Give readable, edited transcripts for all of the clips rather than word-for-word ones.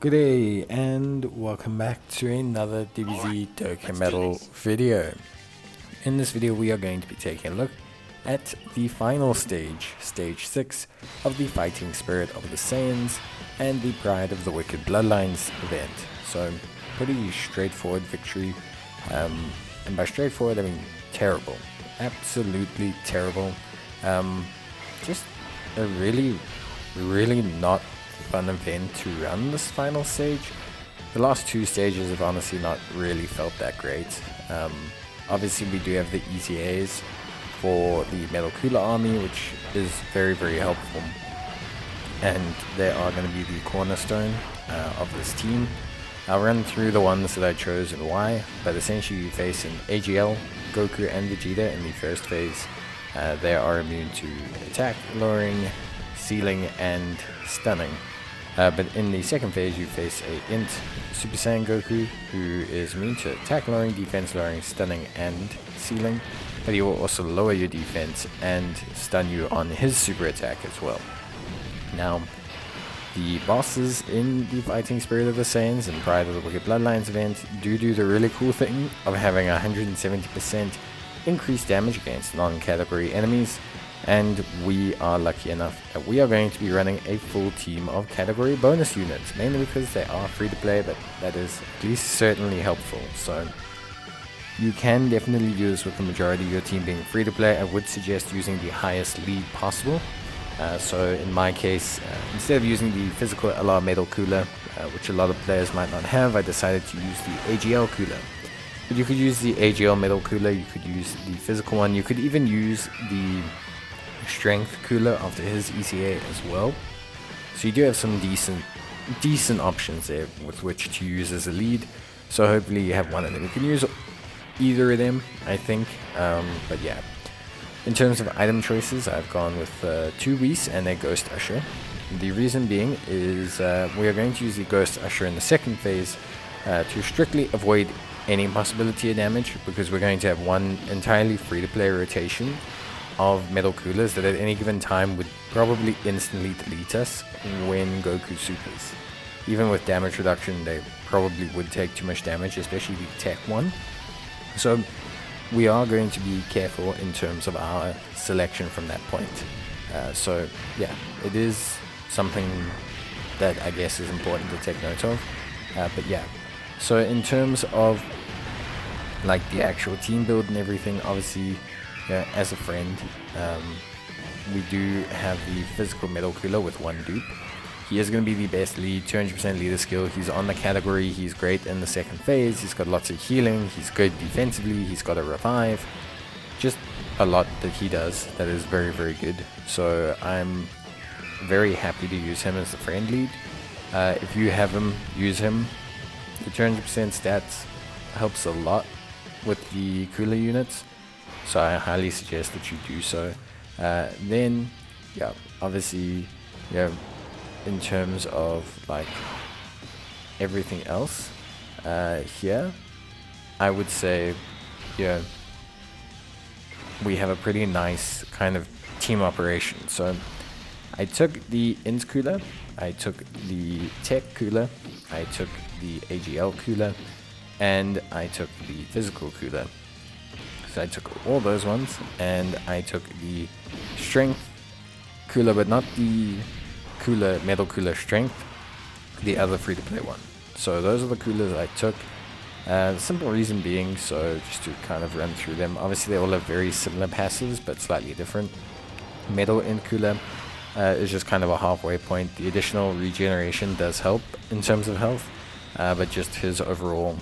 Good day and welcome back to another DBZ Dokkan Metal video. In this video we are going to be taking a look at the final stage, stage 6 of the fighting spirit of the Saiyans and the pride of the Wicked Bloodlines event. So pretty straightforward victory, and by straightforward I mean terrible, absolutely terrible. Just a really not fun event to run this final stage. The last two stages have honestly not really felt that great. Obviously we do have the ECAs for the Metal Cooler army, which is very helpful, and they are going to be the cornerstone of this team. I'll run through the ones that I chose and why, but essentially you face an AGL, Goku and Vegeta in the first phase. They are immune to attack, lowering, sealing and stunning. But in the second phase you face a Int Super Saiyan Goku, who is immune to attack lowering, defense lowering, stunning and sealing, but he will also lower your defense and stun you on his super attack as well. Now, the bosses in the fighting spirit of the Saiyans and Pride of the Wicked Bloodlines event do the really cool thing of having 170% increased damage against non-category enemies, and we are lucky enough that we are going to be running a full team of category bonus units, mainly because they are free to play, but that is at least certainly helpful. So you can definitely do this with the majority of your team being free to play. I would suggest using the highest lead possible. So in my case, instead of using the physical LR Metal Cooler, which a lot of players might not have, I decided to use the AGL Cooler. But you could use the AGL Metal Cooler, you could use the physical one, you could even use the Strength Cooler after his ECA as well. So you do have some decent options there with which to use as a lead. So hopefully you have one of them. You can use either of them, I think. But yeah, in terms of item choices, I've gone with 2 Whis and a Ghost Usher. The reason being is we are going to use the Ghost Usher in the second phase to strictly avoid any possibility of damage, because we're going to have one entirely free-to-play rotation of Metal Coolers that at any given time would probably instantly delete us when Goku supers. Even with damage reduction, they probably would take too much damage, especially the tech one. So we are going to be careful in terms of our selection from that point. So yeah, it is something that I guess is important to take note of. But yeah, so in terms of like the actual team build and everything, obviously, as a friend, we do have the physical Metal Cooler with 1 dupe. He is going to be the best lead, 200% leader skill. He's on the category, he's great in the second phase, he's got lots of healing, he's good defensively, he's got a revive. Just a lot that he does that is very good. So I'm very happy to use him as the friend lead. If you have him, use him. The 200% stats helps a lot with the cooler units, so I highly suggest that you do so. Then, yeah, obviously, in terms of like everything else, here, I would say, we have a pretty nice kind of team operation. So I took the Int Cooler, I took the Tech Cooler, I took the AGL Cooler, and I took the Physical Cooler. So I took all those ones, and I took the Strength Cooler, but not the Cooler, Metal Cooler Strength, the other free-to-play one. So those are the coolers I took. The simple reason being, so just to kind of run through them, obviously they all have very similar passives, but slightly different. Metal Int Cooler is just kind of a halfway point. The additional regeneration does help in terms of health, but just his overall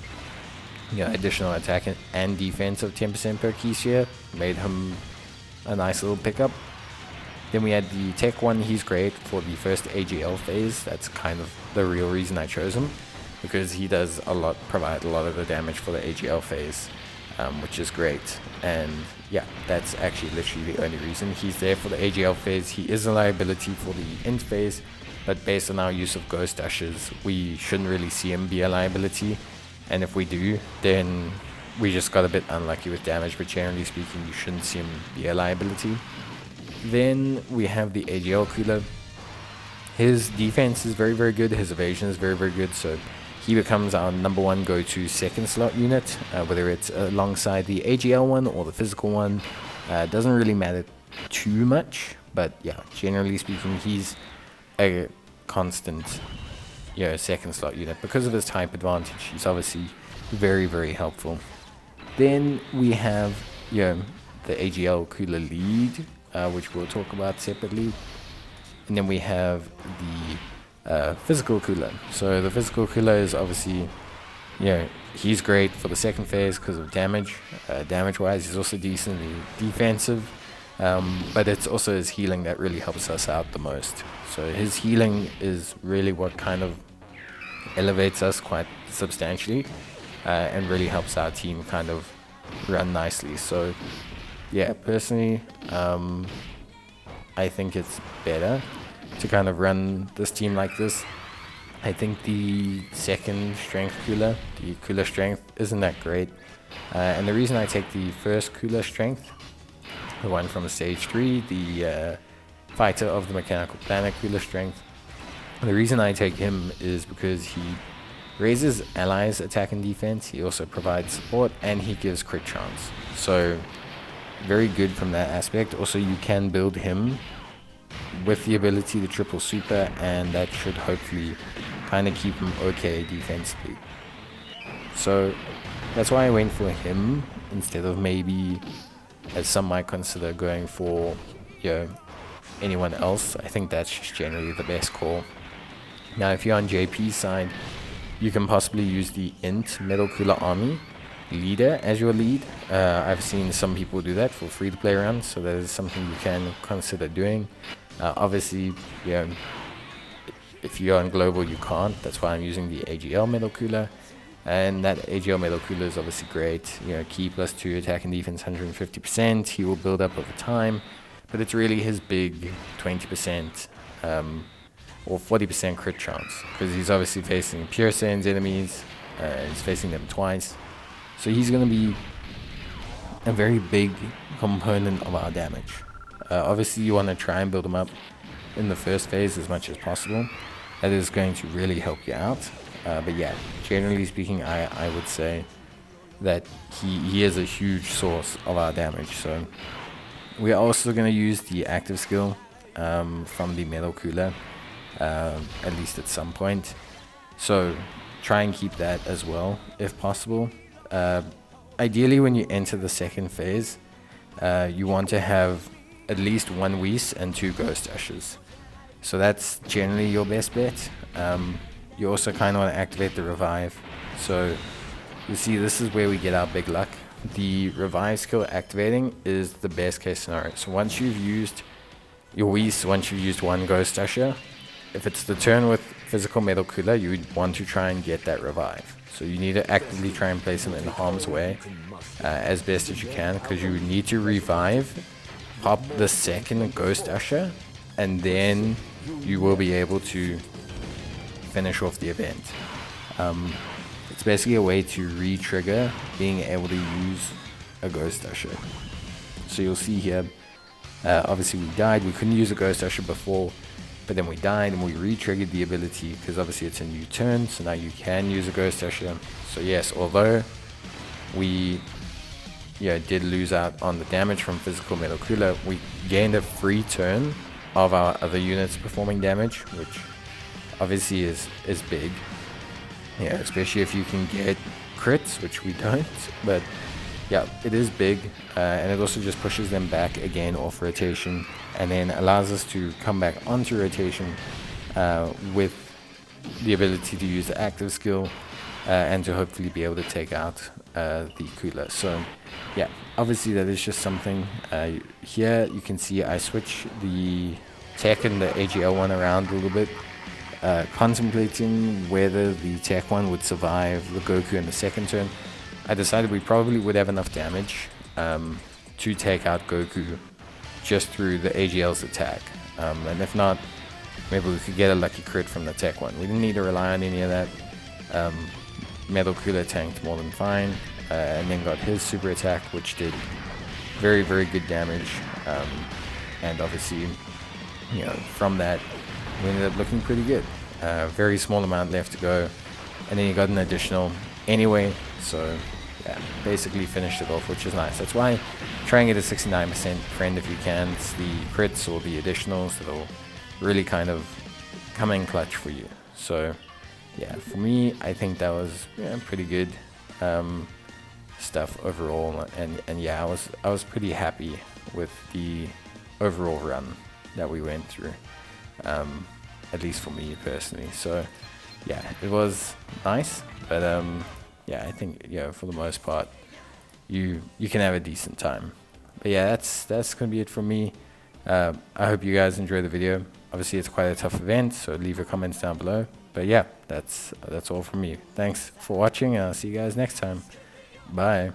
additional attack and defense of 10% per key share made him a nice little pickup. Then we had the Tech one. He's great for the first AGL phase. That's kind of the real reason I chose him, because he does provide a lot of the damage for the AGL phase, which is great. And yeah, that's actually literally the only reason. He's there for the AGL phase. He is a liability for the Int phase, but based on our use of Ghost Ushers, we shouldn't really see him be a liability. And if we do, then we just got a bit unlucky with damage, but generally speaking, you shouldn't see him be a liability. Then we have the AGL Cooler. his defense is very, very good. His evasion is very, very good. So he becomes our number one go-to second slot unit, whether it's alongside the AGL one or the physical one. Doesn't really matter too much, but yeah, generally speaking, he's a constant, second slot unit. Because of his type advantage, he's obviously very, very helpful. Then we have, the AGL Cooler lead, which we'll talk about separately. And then we have the physical cooler. So the physical cooler is obviously, he's great for the second phase because of damage. Damage-wise, he's also decently defensive. But it's also his healing that really helps us out the most. So his healing is really what kind of elevates us quite substantially, and really helps our team kind of run nicely. So yeah, personally, I think it's better to kind of run this team like this. I think the second strength cooler, the cooler strength, isn't that great. And the reason I take the first cooler strength, the one from stage 3, the fighter of the mechanical planet cooler strength, the reason I take him is because he raises allies' attack and defense, he also provides support, and he gives crit chance. So very good from that aspect. Also, you can build him with the ability to triple super, and that should hopefully kind of keep him okay defensively. So that's why I went for him instead of maybe, as some might consider, going for anyone else. I think that's just generally the best call. Now, if you're on JP's side, you can possibly use the Int Metal Cooler Army leader as your lead. I've seen some people do that for free-to-play runs, so that is something you can consider doing. Obviously, if you're on global, you can't. That's why I'm using the AGL Metal Cooler. And that AGL Metal Cooler is obviously great. Key +2 attack and defense 150%. He will build up over time, but it's really his big 20% or 40% crit chance, because he's obviously facing pure Saiyans enemies. He's facing them twice. So he's going to be a very big component of our damage. Obviously, you want to try and build him up in the first phase as much as possible. That is going to really help you out. But yeah, generally speaking, I would say that he is a huge source of our damage. So we are also going to use the active skill from the Metal Cooler, at least at some point. So try and keep that as well, if possible. Ideally, when you enter the second phase, you want to have at least 1 Whis and 2 Ghost Ushers. So that's generally your best bet. You also kind of want to activate the Revive. So you see, this is where we get our big luck. The Revive skill activating is the best case scenario. So once you've used your Whis, once you've used 1 Ghost Usher, if it's the turn with physical Metal Cooler, you would want to try and get that Revive. So you need to actively try and place him in harm's way as best as you can, because you need to revive, pop the second Ghost Usher, and then you will be able to finish off the event. It's basically a way to re-trigger being able to use a Ghost Usher. So you'll see here, obviously we died, we couldn't use a Ghost Usher before, but then we died and we re-triggered the ability because obviously it's a new turn, so now you can use a Ghost Usher. So yes, although we did lose out on the damage from physical Metal Cooler, we gained a free turn of our other units performing damage, which obviously is big. Yeah, especially if you can get crits, which we don't, but yeah, it is big, and it also just pushes them back again off rotation, and then allows us to come back onto rotation with the ability to use the active skill and to hopefully be able to take out the cooler. So yeah, obviously that is just something. Here you can see I switch the tech and the AGL one around a little bit, contemplating whether the tech one would survive the Goku in the second turn. I decided we probably would have enough damage to take out Goku just through the AGL's attack. And if not, maybe we could get a lucky crit from the tech one. We didn't need to rely on any of that. Metal Cooler tanked more than fine, and then got his super attack, which did very, very good damage. And obviously, from that, we ended up looking pretty good. Very small amount left to go, and then you got an additional anyway, so yeah, basically finished it off, which is nice. That's why try and get a 69% friend if you can. It's the crits or the additionals that'll really kind of come in clutch for you. So yeah, for me, I think that was pretty good stuff overall, and yeah, I was pretty happy with the overall run that we went through, at least for me personally. So yeah, it was nice, but yeah, I think for the most part you can have a decent time. But yeah, that's gonna be it from me. I hope you guys enjoy the video. Obviously it's quite a tough event, so leave your comments down below. But yeah, that's all from me. Thanks for watching, and I'll see you guys next time. Bye.